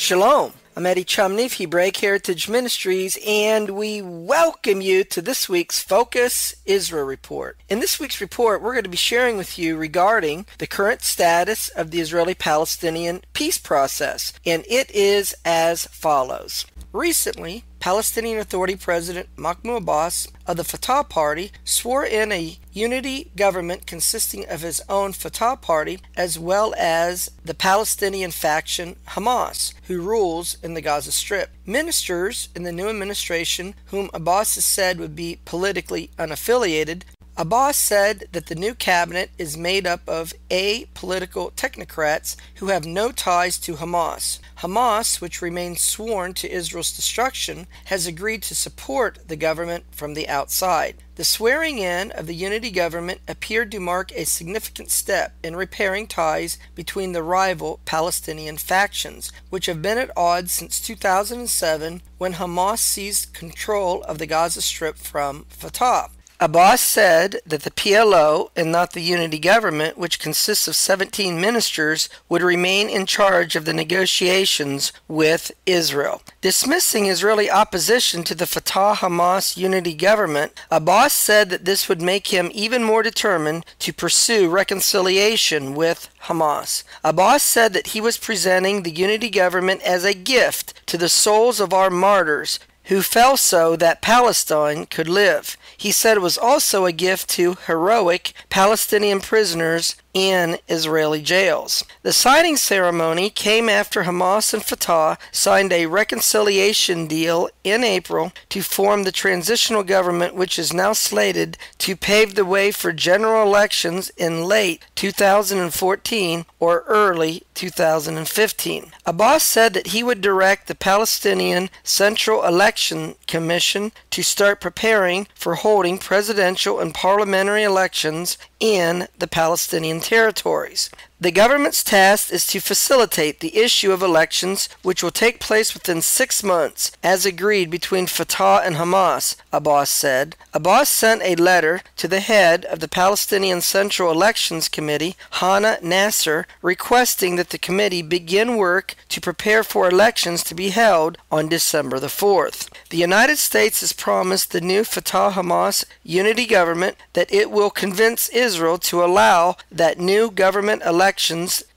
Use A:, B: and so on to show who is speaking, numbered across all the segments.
A: Shalom. I'm Eddie Chumney of Hebraic Heritage Ministries, and we welcome you to this week's Focus Israel Report. In this week's report, we're going to be sharing with you regarding the current status of the Israeli-Palestinian peace process, and it is as follows. Recently, Palestinian Authority President Mahmoud Abbas of the Fatah Party swore in a unity government consisting of his own Fatah Party as well as the Palestinian faction Hamas, who rules in the Gaza Strip. Ministers in the new administration, whom Abbas has said would be politically unaffiliated, Abbas said that the new cabinet is made up of apolitical technocrats who have no ties to Hamas. Hamas, which remains sworn to Israel's destruction, has agreed to support the government from the outside. The swearing in of the unity government appeared to mark a significant step in repairing ties between the rival Palestinian factions, which have been at odds since 2007 when Hamas seized control of the Gaza Strip from Fatah. Abbas said that the PLO, and not the unity government, which consists of 17 ministers, would remain in charge of the negotiations with Israel. Dismissing Israeli opposition to the Fatah-Hamas unity government, Abbas said that this would make him even more determined to pursue reconciliation with Hamas. Abbas said that he was presenting the unity government as a gift to the souls of our martyrs who fell so that Palestine could live. He said it was also a gift to heroic Palestinian prisoners in Israeli jails. The signing ceremony came after Hamas and Fatah signed a reconciliation deal in April to form the transitional government, which is now slated to pave the way for general elections in late 2014 or early 2015. Abbas said that he would direct the Palestinian Central Election Commission to start preparing for holding presidential and parliamentary elections in the Palestinian territories. The government's task is to facilitate the issue of elections, which will take place within 6 months, as agreed between Fatah and Hamas, Abbas said. Abbas sent a letter to the head of the Palestinian Central Elections Committee, Hana Nasser, requesting that the committee begin work to prepare for elections to be held on December the 4th. The United States has promised the new Fatah-Hamas unity government that it will convince Israel to allow that new government elections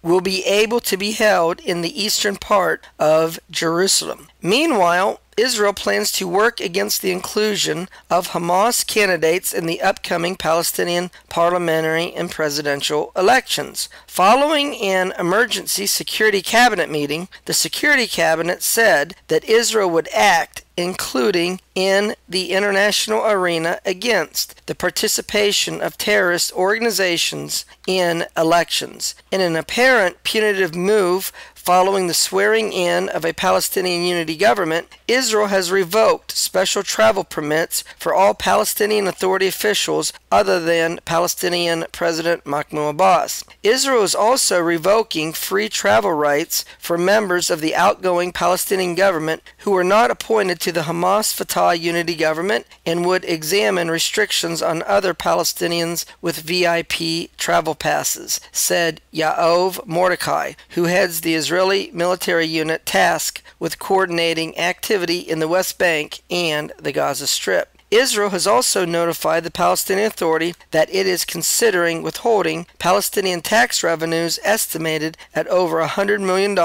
A: will be able to be held in the eastern part of Jerusalem. Meanwhile, Israel plans to work against the inclusion of Hamas candidates in the upcoming Palestinian parliamentary and presidential elections. Following an emergency security cabinet meeting, the security cabinet said that Israel would act, including in the international arena, against the participation of terrorist organizations in elections. In an apparent punitive move following the swearing in of a Palestinian unity government, Israel has revoked special travel permits for all Palestinian Authority officials other than Palestinian President Mahmoud Abbas. Israel is also revoking free travel rights for members of the outgoing Palestinian government who were not appointed to the Hamas-Fatah unity government and would examine restrictions on other Palestinians with VIP travel passes, said Yaov Mordecai, who heads the Israeli military unit tasked with coordinating activity in the West Bank and the Gaza Strip. Israel has also notified the Palestinian Authority that it is considering withholding Palestinian tax revenues estimated at over $100 million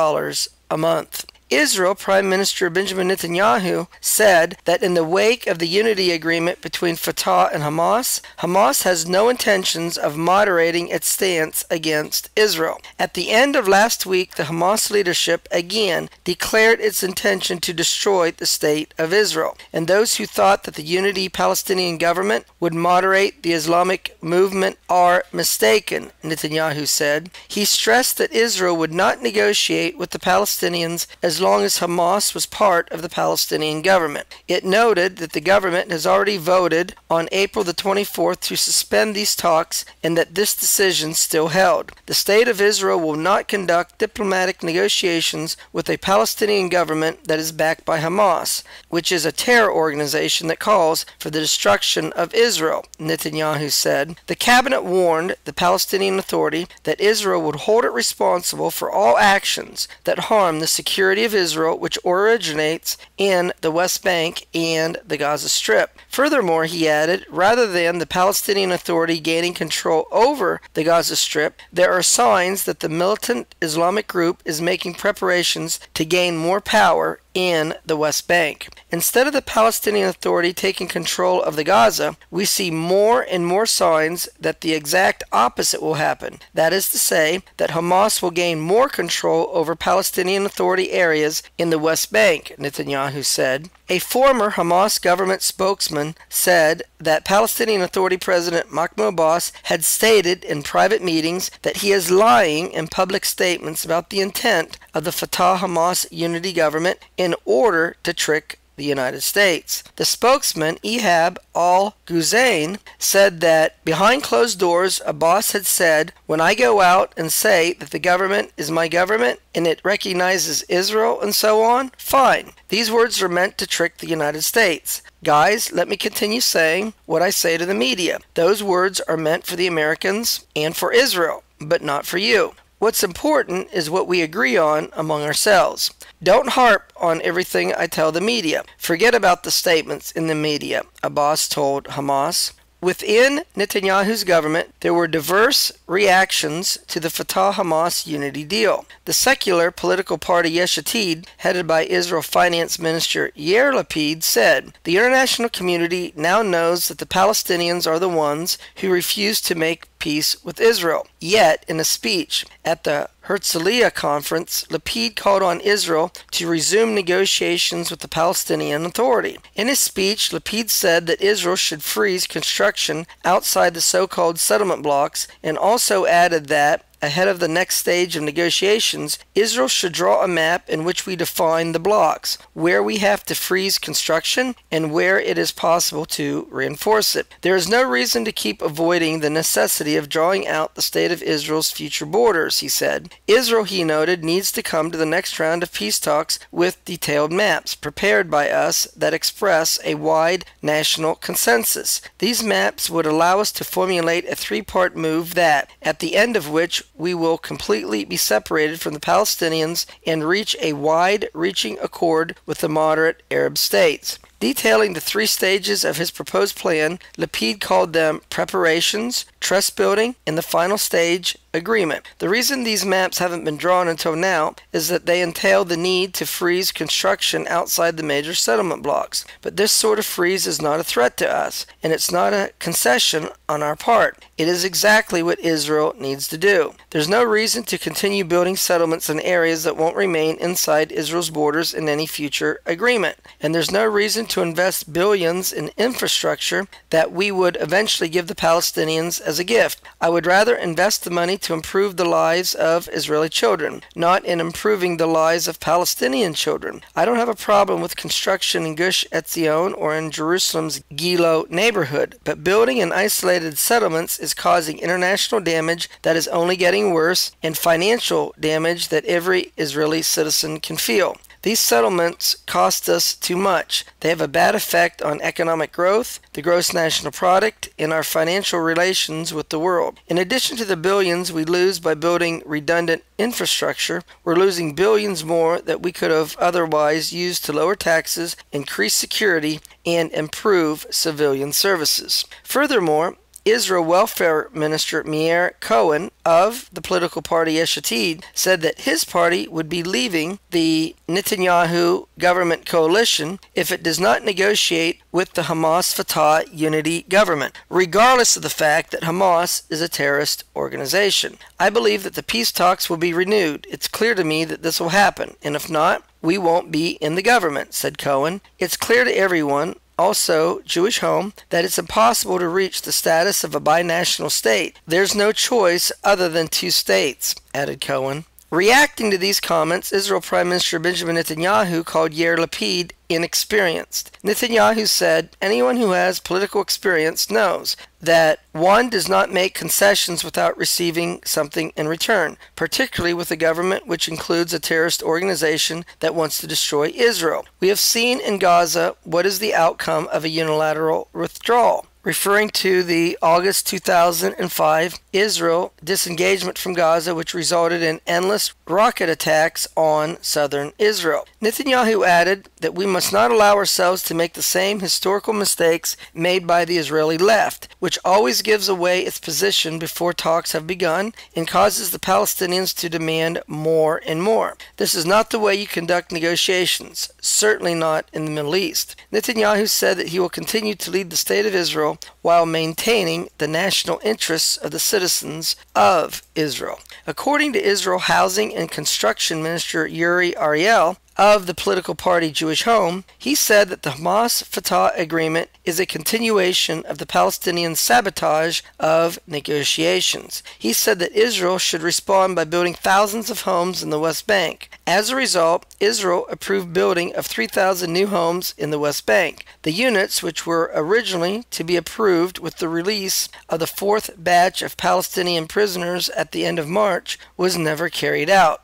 A: a month. Israel Prime Minister Benjamin Netanyahu said that in the wake of the unity agreement between Fatah and Hamas, Hamas has no intentions of moderating its stance against Israel. At the end of last week, the Hamas leadership again declared its intention to destroy the state of Israel, and those who thought that the unity Palestinian government would moderate the Islamic movement are mistaken, Netanyahu said. He stressed that Israel would not negotiate with the Palestinians as long as Hamas was part of the Palestinian government. It noted that the government has already voted on April the 24th to suspend these talks and that this decision still held. The State of Israel will not conduct diplomatic negotiations with a Palestinian government that is backed by Hamas, which is a terror organization that calls for the destruction of Israel, Netanyahu said. The cabinet warned the Palestinian Authority that Israel would hold it responsible for all actions that harm the security of of Israel, which originates in the West Bank and the Gaza Strip. Furthermore, he added, rather than the Palestinian Authority gaining control over the Gaza Strip, there are signs that the militant Islamic group is making preparations to gain more power in the West Bank. Instead of the Palestinian Authority taking control of the Gaza, we see more and more signs that the exact opposite will happen. That is to say, that Hamas will gain more control over Palestinian Authority areas in the West Bank, Netanyahu said. A former Hamas government spokesman said that Palestinian Authority President Mahmoud Abbas had stated in private meetings that he is lying in public statements about the intent of the Fatah-Hamas unity government in order to trick the United States. The spokesman, Ehab al-Guzain, said that behind closed doors, Abbas had said, when I go out and say that the government is my government and it recognizes Israel and so on, fine. These words are meant to trick the United States. Guys, let me continue saying what I say to the media. Those words are meant for the Americans and for Israel, but not for you. What's important is what we agree on among ourselves. Don't harp on everything I tell the media. Forget about the statements in the media, Abbas told Hamas. Within Netanyahu's government, there were diverse reactions to the Fatah-Hamas unity deal. The secular political party Yesh Atid, headed by Israel Finance Minister Yair Lapid, said, the international community now knows that the Palestinians are the ones who refuse to make peace with Israel. Yet, in a speech at the Herzliya conference, Lapid called on Israel to resume negotiations with the Palestinian Authority. In his speech, Lapid said that Israel should freeze construction outside the so-called settlement blocks, and also added that, ahead of the next stage of negotiations, Israel should draw a map in which we define the blocks, where we have to freeze construction and where it is possible to reinforce it. There is no reason to keep avoiding the necessity of drawing out the state of Israel's future borders, he said. Israel, he noted, needs to come to the next round of peace talks with detailed maps prepared by us that express a wide national consensus. These maps would allow us to formulate a three-part move that, at the end of which we will completely be separated from the Palestinians and reach a wide-reaching accord with the moderate Arab states. Detailing the three stages of his proposed plan, Lapid called them preparations, trust building, and the final stage, agreement. The reason these maps haven't been drawn until now is that they entail the need to freeze construction outside the major settlement blocks. But this sort of freeze is not a threat to us, and it's not a concession on our part. It is exactly what Israel needs to do. There's no reason to continue building settlements in areas that won't remain inside Israel's borders in any future agreement. And there's no reason to invest billions in infrastructure that we would eventually give the Palestinians as a gift. I would rather invest the money to improve the lives of Israeli children, not in improving the lives of Palestinian children. I don't have a problem with construction in Gush Etzion or in Jerusalem's Gilo neighborhood, but building in isolated settlements is causing international damage that is only getting worse and financial damage that every Israeli citizen can feel. These settlements cost us too much. They have a bad effect on economic growth, the gross national product, and our financial relations with the world. In addition to the billions we lose by building redundant infrastructure, we're losing billions more that we could have otherwise used to lower taxes, increase security, and improve civilian services. Furthermore, Israel Welfare Minister Meir Cohen of the political party Yesh Atid said that his party would be leaving the Netanyahu government coalition if it does not negotiate with the Hamas-Fatah unity government, regardless of the fact that Hamas is a terrorist organization. I believe that the peace talks will be renewed. It's clear to me that this will happen, and if not, we won't be in the government, said Cohen. It's clear to everyone, also Jewish home, that it's impossible to reach the status of a binational state. There's no choice other than two states, added Cohen. Reacting to these comments, Israel Prime Minister Benjamin Netanyahu called Yair Lapid inexperienced. Netanyahu said, anyone who has political experience knows that one does not make concessions without receiving something in return, particularly with a government which includes a terrorist organization that wants to destroy Israel. We have seen in Gaza what is the outcome of a unilateral withdrawal. Referring to the August 2005 Israel disengagement from Gaza, which resulted in endless rocket attacks on southern Israel. Netanyahu added that we must not allow ourselves to make the same historical mistakes made by the Israeli left, which always gives away its position before talks have begun and causes the Palestinians to demand more and more. This is not the way you conduct negotiations, certainly not in the Middle East. Netanyahu said that he will continue to lead the state of Israel while maintaining the national interests of the citizens of Israel. According to Israel Housing and Construction Minister Uri Ariel of the political party Jewish Home, he said that the Hamas-Fatah agreement is a continuation of the Palestinian sabotage of negotiations. He said that Israel should respond by building thousands of homes in the West Bank. As a result, Israel approved building of 3,000 new homes in the West Bank. The units, which were originally to be approved with the release of the fourth batch of Palestinian prisoners at the end of March, was never carried out.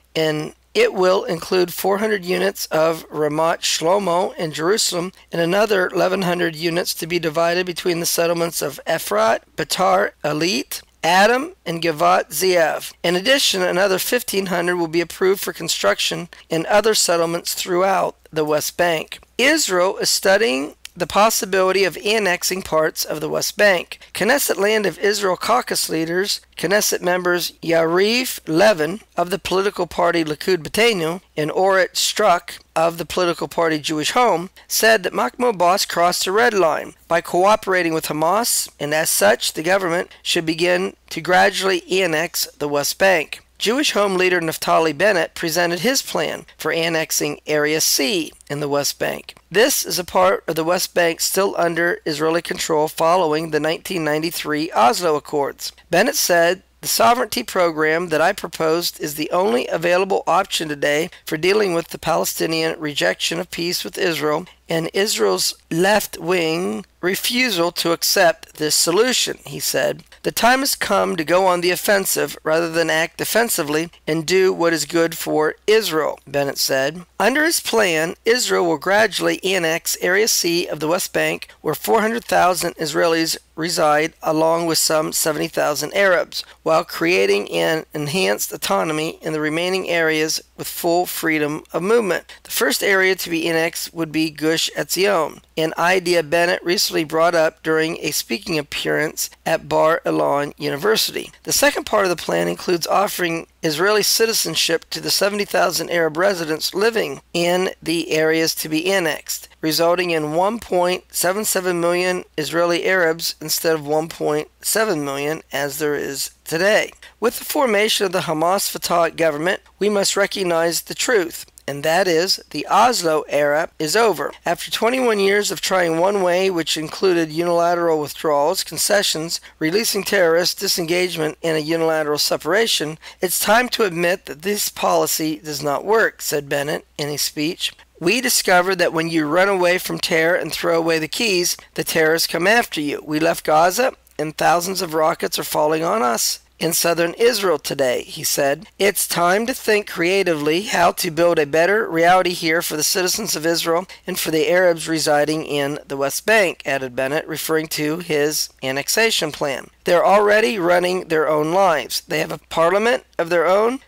A: It will include 400 units of Ramat Shlomo in Jerusalem and another 1,100 units to be divided between the settlements of Efrat, Beitar Elit, Adam, and Givat Ze'ev. In addition, another 1,500 will be approved for construction in other settlements throughout the West Bank. Israel is studying the possibility of annexing parts of the West Bank. Knesset Land of Israel caucus leaders, Knesset members Yariv Levin of the political party Likud B'Teinu and Orit Struck of the political party Jewish Home, said that Mahmoud Abbas crossed a red line by cooperating with Hamas, and as such, the government should begin to gradually annex the West Bank. Jewish Home leader Naftali Bennett presented his plan for annexing Area C in the West Bank. This is a part of the West Bank still under Israeli control following the 1993 Oslo Accords. Bennett said, the sovereignty program that I proposed is the only available option today for dealing with the Palestinian rejection of peace with Israel and Israel's left-wing refusal to accept this solution, he said. The time has come to go on the offensive rather than act defensively and do what is good for Israel, Bennett said. Under his plan, Israel will gradually annex Area C of the West Bank, where 400,000 Israelis reside, along with some 70,000 Arabs, while creating an enhanced autonomy in the remaining areas with full freedom of movement. The first area to be annexed would be Gush Etzion, an idea Bennett recently brought up during a speaking appearance at Bar Ilan University. The second part of the plan includes offering Israeli citizenship to the 70,000 Arab residents living in the areas to be annexed, resulting in 1.77 million Israeli Arabs instead of 1.7 million as there is today. With the formation of the Hamas-Fatah government, we must recognize the truth, and that is, the Oslo era is over. After 21 years of trying one way, which included unilateral withdrawals, concessions, releasing terrorists, disengagement, and a unilateral separation, it's time to admit that this policy does not work, said Bennett in a speech. We discovered that when you run away from terror and throw away the keys, the terrorists come after you. We left Gaza, and thousands of rockets are falling on us in southern Israel today, he said. It's time to think creatively how to build a better reality here for the citizens of Israel and for the Arabs residing in the West Bank, added Bennett, referring to his annexation plan. They're already running their own lives. They have a parliament of their own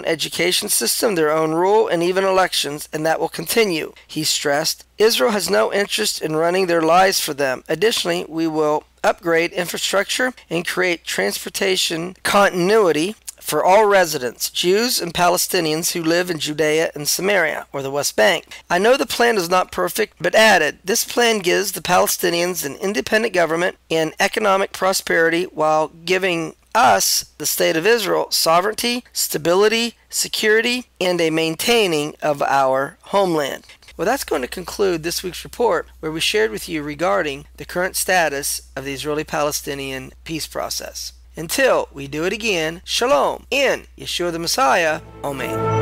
A: education system, their own rule, and even elections, and that will continue, he stressed. Israel has no interest in running their lives for them. Additionally, we will upgrade infrastructure and create transportation continuity for all residents, Jews and Palestinians who live in Judea and Samaria, or the West Bank. I know the plan is not perfect, but added, this plan gives the Palestinians an independent government and economic prosperity while giving us, the State of Israel, sovereignty, stability, security, and a maintaining of our homeland. Well, that's going to conclude this week's report, where we shared with you regarding the current status of the Israeli-Palestinian peace process. Until we do it again, Shalom in Yeshua the Messiah. Amen.